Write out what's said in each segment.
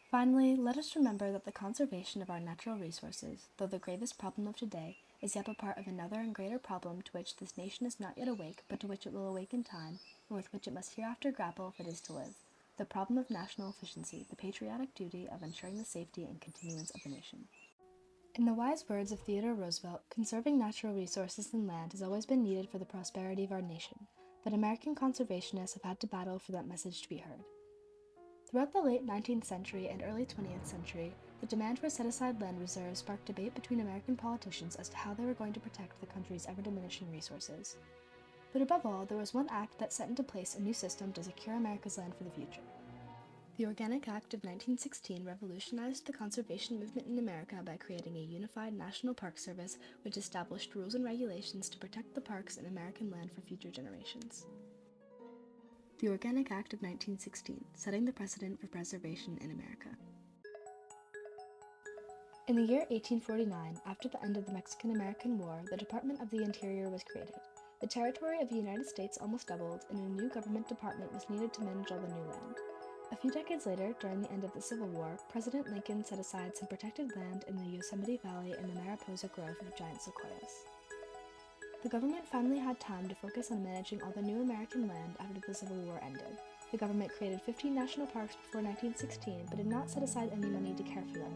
Finally, let us remember that the conservation of our natural resources, though the gravest problem of today, is yet a part of another and greater problem to which this nation is not yet awake, but to which it will awake in time, and with which it must hereafter grapple if it is to live: the problem of national efficiency, the patriotic duty of ensuring the safety and continuance of the nation. In the wise words of Theodore Roosevelt, conserving natural resources and land has always been needed for the prosperity of our nation, but American conservationists have had to battle for that message to be heard. Throughout the late 19th century and early 20th century, the demand for set-aside land reserves sparked debate between American politicians as to how they were going to protect the country's ever-diminishing resources. But above all, there was one act that set into place a new system to secure America's land for the future. The Organic Act of 1916 revolutionized the conservation movement in America by creating a unified National Park Service which established rules and regulations to protect the parks and American land for future generations. The Organic Act of 1916, setting the precedent for preservation in America. In the year 1849, after the end of the Mexican-American War, the Department of the Interior was created. The territory of the United States almost doubled, and a new government department was needed to manage all the new land. A few decades later, during the end of the Civil War, President Lincoln set aside some protected land in the Yosemite Valley and the Mariposa Grove of giant sequoias. The government finally had time to focus on managing all the new American land after the Civil War ended. The government created 15 national parks before 1916, but did not set aside any money to care for them.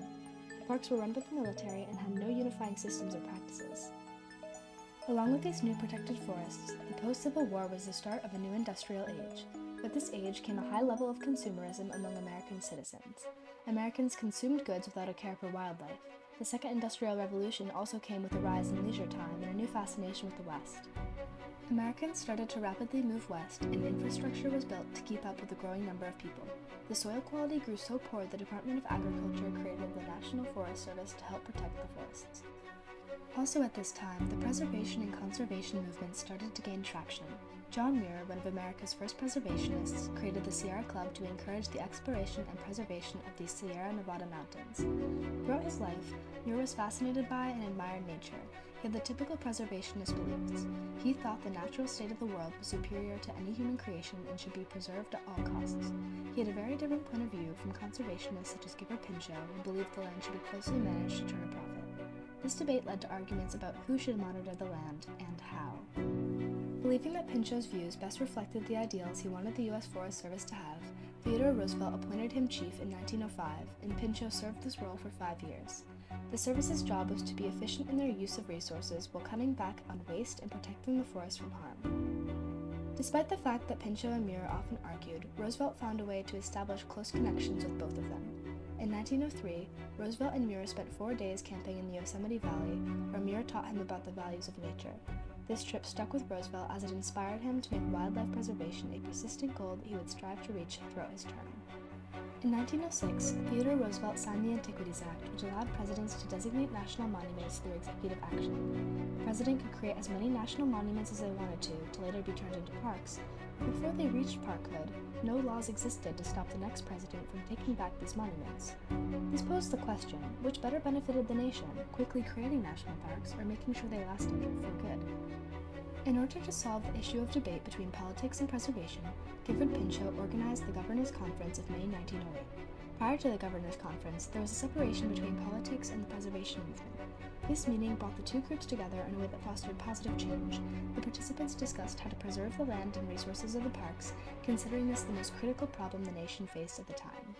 The parks were run by the military and had no unifying systems or practices. Along with these new protected forests, the post-Civil War was the start of a new industrial age. With this age came a high level of consumerism among American citizens. Americans consumed goods without a care for wildlife. The Second Industrial Revolution also came with a rise in leisure time and a new fascination with the West. Americans started to rapidly move west, and infrastructure was built to keep up with the growing number of people. The soil quality grew so poor the Department of Agriculture created the National Forest Service to help protect the forests. Also at this time, the preservation and conservation movements started to gain traction. John Muir, one of America's first preservationists, created the Sierra Club to encourage the exploration and preservation of the Sierra Nevada mountains. Throughout his life, Muir was fascinated by and admired nature. He had the typical preservationist beliefs. He thought the natural state of the world was superior to any human creation and should be preserved at all costs. He had a very different point of view from conservationists such as Gifford Pinchot, who believed the land should be closely managed to turn a profit. This debate led to arguments about who should monitor the land and how. Believing that Pinchot's views best reflected the ideals he wanted the U.S. Forest Service to have, Theodore Roosevelt appointed him chief in 1905, and Pinchot served this role for 5 years. The service's job was to be efficient in their use of resources while cutting back on waste and protecting the forest from harm. Despite the fact that Pinchot and Muir often argued, Roosevelt found a way to establish close connections with both of them. In 1903, Roosevelt and Muir spent 4 days camping in the Yosemite Valley, where Muir taught him about the values of nature. This trip stuck with Roosevelt as it inspired him to make wildlife preservation a persistent goal that he would strive to reach throughout his term. In 1906, Theodore Roosevelt signed the Antiquities Act, which allowed presidents to designate national monuments through executive action. The president could create as many national monuments as they wanted to later be turned into parks, but before they reached parkhood, no laws existed to stop the next president from taking back these monuments. This posed the question, which better benefited the nation, quickly creating national parks or making sure they lasted for good? In order to solve the issue of debate between politics and preservation, Gifford Pinchot organized the Governors' Conference of May 1908. Prior to the Governors' Conference, there was a separation between politics and the preservation movement. This meeting brought the two groups together in a way that fostered positive change. The participants discussed how to preserve the land and resources of the parks, considering this the most critical problem the nation faced at the time.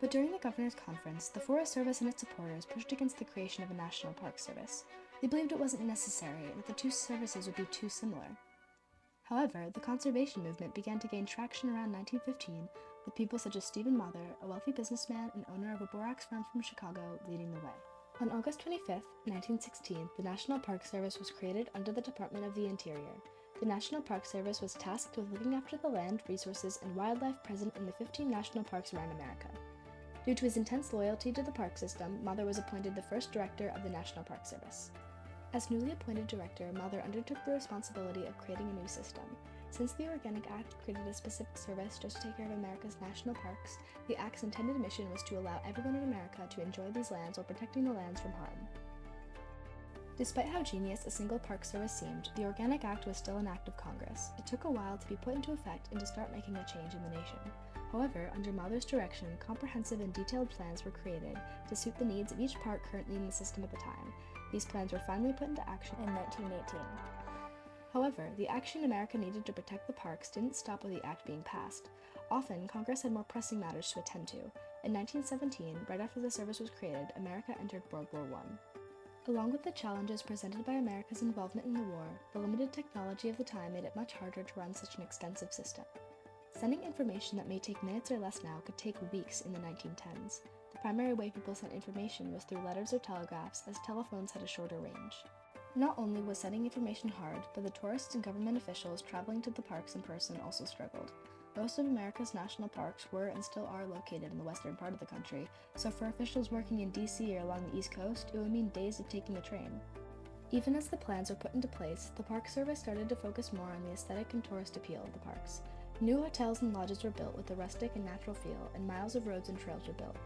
But during the Governors' Conference, the Forest Service and its supporters pushed against the creation of a National Park Service. They believed it wasn't necessary and that the two services would be too similar. However, the conservation movement began to gain traction around 1915, with people such as Stephen Mather, a wealthy businessman and owner of a borax farm from Chicago, leading the way. On August 25, 1916, the National Park Service was created under the Department of the Interior. The National Park Service was tasked with looking after the land, resources, and wildlife present in the 15 national parks around America. Due to his intense loyalty to the park system, Mather was appointed the first director of the National Park Service. As newly appointed director, Mather undertook the responsibility of creating a new system. Since the Organic Act created a specific service just to take care of America's national parks, the Act's intended mission was to allow everyone in America to enjoy these lands while protecting the lands from harm. Despite how genius a single park service seemed, the Organic Act was still an act of Congress. It took a while to be put into effect and to start making a change in the nation. However, under Mather's direction, comprehensive and detailed plans were created to suit the needs of each park currently in the system at the time. These plans were finally put into action in 1918. However, the action America needed to protect the parks didn't stop with the act being passed. Often, Congress had more pressing matters to attend to. In 1917, right after the service was created, America entered World War I. Along with the challenges presented by America's involvement in the war, the limited technology of the time made it much harder to run such an extensive system. Sending information that may take minutes or less now could take weeks in the 1910s. The primary way people sent information was through letters or telegraphs, as telephones had a shorter range. Not only was sending information hard, but the tourists and government officials traveling to the parks in person also struggled. Most of America's national parks were and still are located in the western part of the country, so for officials working in DC or along the East Coast, it would mean days of taking the train. Even as the plans were put into place, the Park Service started to focus more on the aesthetic and tourist appeal of the parks. New hotels and lodges were built with a rustic and natural feel, and miles of roads and trails were built.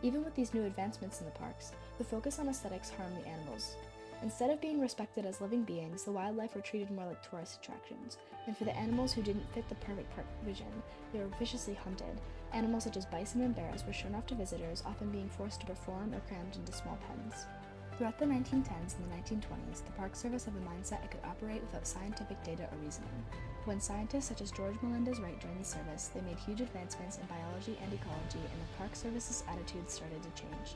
Even with these new advancements in the parks, the focus on aesthetics harmed the animals. Instead of being respected as living beings, the wildlife were treated more like tourist attractions, and for the animals who didn't fit the perfect park vision, they were viciously hunted. Animals such as bison and bears were shown off to visitors, often being forced to perform or crammed into small pens. Throughout the 1910s and the 1920s, the Park Service had the mindset it could operate without scientific data or reasoning. When scientists such as George Melendez-Wright joined the service, they made huge advancements in biology and ecology, and the Park Service's attitudes started to change.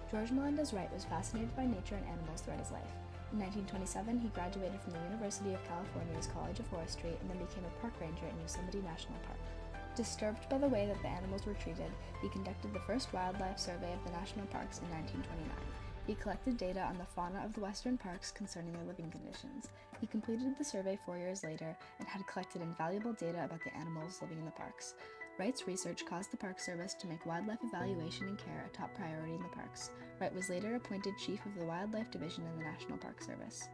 George Melendez-Wright was fascinated by nature and animals throughout his life. In 1927, he graduated from the University of California's College of Forestry and then became a park ranger in Yosemite National Park. Disturbed by the way that the animals were treated, he conducted the first wildlife survey of the national parks in 1929. He collected data on the fauna of the western parks concerning their living conditions. He completed the survey 4 years later and had collected invaluable data about the animals living in the parks. Wright's research caused the Park Service to make wildlife evaluation and care a top priority in the parks. Wright was later appointed chief of the Wildlife Division in the National Park Service.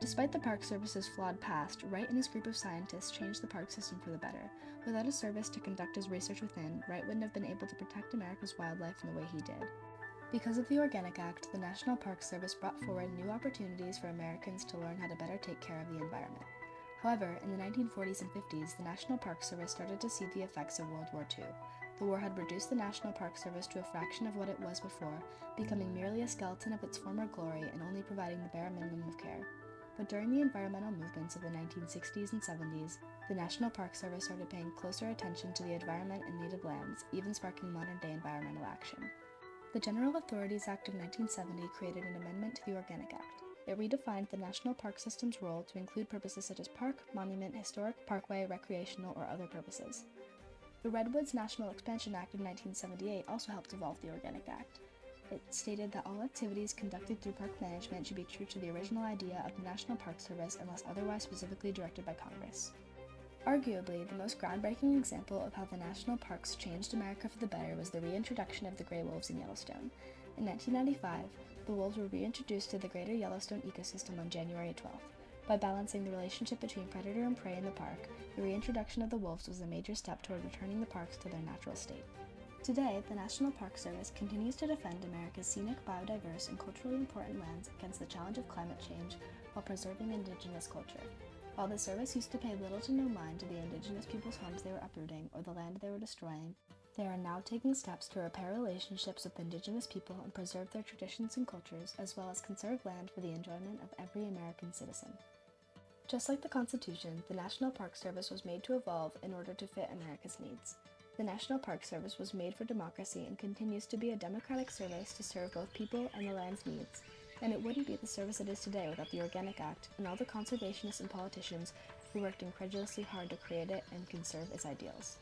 Despite the Park Service's flawed past, Wright and his group of scientists changed the park system for the better. Without a service to conduct his research within, Wright wouldn't have been able to protect America's wildlife in the way he did. Because of the Organic Act, the National Park Service brought forward new opportunities for Americans to learn how to better take care of the environment. However, in the 1940s and 50s, the National Park Service started to see the effects of World War II. The war had reduced the National Park Service to a fraction of what it was before, becoming merely a skeleton of its former glory and only providing the bare minimum of care. But during the environmental movements of the 1960s and 70s, the National Park Service started paying closer attention to the environment and native lands, even sparking modern-day environmental action. The General Authorities Act of 1970 created an amendment to the Organic Act. It redefined the national park system's role to include purposes such as park, monument, historic, parkway, recreational, or other purposes. The Redwoods National Expansion Act of 1978 also helped evolve the Organic Act. It stated that all activities conducted through park management should be true to the original idea of the National Park Service unless otherwise specifically directed by Congress. Arguably, the most groundbreaking example of how the national parks changed America for the better was the reintroduction of the gray wolves in Yellowstone. In 1995, the wolves were reintroduced to the greater Yellowstone ecosystem on January 12th. By balancing the relationship between predator and prey in the park, the reintroduction of the wolves was a major step toward returning the parks to their natural state. Today, the National Park Service continues to defend America's scenic, biodiverse, and culturally important lands against the challenge of climate change while preserving indigenous culture. While the service used to pay little to no mind to the indigenous people's homes they were uprooting or the land they were destroying, they are now taking steps to repair relationships with indigenous people and preserve their traditions and cultures, as well as conserve land for the enjoyment of every American citizen. Just like the Constitution, the National Park Service was made to evolve in order to fit America's needs. The National Park Service was made for democracy and continues to be a democratic service to serve both people and the land's needs. And it wouldn't be the service it is today without the Organic Act and all the conservationists and politicians who worked incredulously hard to create it and conserve its ideals.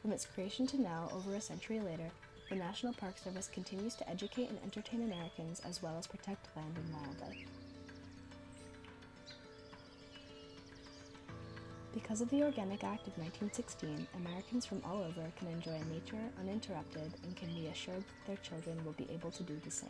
From its creation to now, over a century later, the National Park Service continues to educate and entertain Americans as well as protect land and wildlife. Because of the Organic Act of 1916, Americans from all over can enjoy nature uninterrupted and can be assured that their children will be able to do the same.